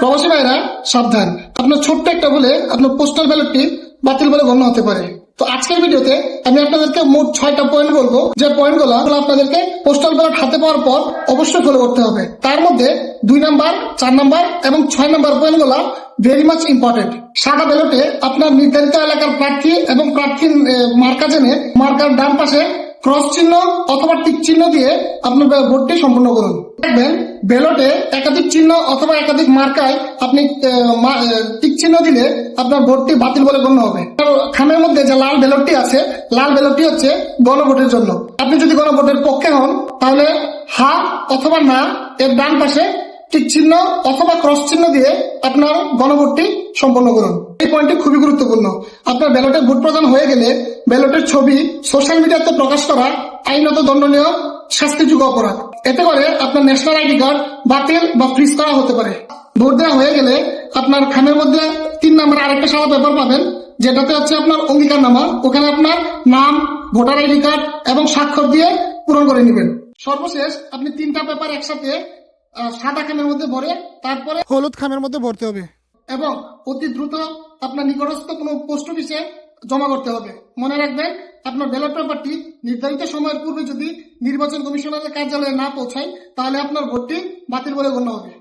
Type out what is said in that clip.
প্রবাসী ভাইরা সাবধান, আপনার ছোট্ট একটা বলে আপনার পোস্টাল ব্যালটটি বাতিল বলে গণ্য হতে পারে। তো আজকের ভিডিওতে আমি আপনাদেরকে মোট 6টা পয়েন্ট বলবো, যে পয়েন্টগুলো আপনাদেরকে পোস্টাল ব্যালট হাতে পাওয়ার পর অবশ্যই ফলো করতে হবে। তার মধ্যে 2 নাম্বার, 4 নাম্বার এবং 6 নাম্বার পয়েন্টগুলো ভেরি মাচ ইম্পর্টেন্ট। সাদা ব্যালটে আপনার নির্ধারিত এলাকার প্রার্থী এবং প্রার্থীর মার্কা জেনে মার্কার ডান পাশে ক্রস চিহ্ন অথবা টিক চিহ্ন দিয়ে আপনার ভোটটি সম্পন্ন করুন। দেখবেন ব্যালটে একাধিক চিহ্ন অথবা একাধিক মার্কায় আপনি টিক চিহ্ন দিলে আপনার ভোটটি বাতিল বলে গণ্য হবে। খামের মধ্যে যে লাল ব্যালটটি আছে, লাল ব্যালটটি হচ্ছে গণভোটের জন্য। আপনি যদি গণভোটের পক্ষে হন তাহলে হা অথবা না এর ডান পাশে টিক চিহ্ন অথবা ক্রস চিহ্ন দিয়ে আপনার গণভোটটি সম্পন্ন করুন। এই পয়েন্টটি খুবই গুরুত্বপূর্ণ। আপনার ব্যালটে ভোট প্রদান হয়ে গেলে ব্যালটের ছবি সোশ্যাল মিডিয়াতে প্রকাশ করা আইনত দণ্ডনীয় শাস্তিযোগ্য অপরাধ। এতে করে আপনার ন্যাশনাল আইডি কার্ড বাতিল বা ফ্রিজ করা হতে পারে। ভোট দেওয়া হয়ে গেলে আপনার খামের মধ্যে 3 নাম্বার আরেকটা সাদা পেপার পাবেন, যেটাতে হচ্ছে আপনার অঙ্গীকারনামা। ওখানে আপনার নাম, ভোটার আইডি কার্ড এবং স্বাক্ষর দিয়ে পূরণ করে নেবেন। সর্বশেষ আপনি 3টা পেপার একসাথে সাদা খামের মধ্যে ভরে তারপরে হলুদ খামের মধ্যে ভরতে হবে এবং অতি দ্রুত আপনার নিকটস্থ কোনো পোস্ট অফিসে জমা করতে হবে। মনে রাখবেন, আপনার ব্যালট পেপারটি নির্ধারিত সময়ের পূর্বে যদি নির্বাচন কমিশনারের কার্যালয়ে না পৌঁছায় তাহলে আপনার ভোটটি বাতিল বলে গণ্য হবে।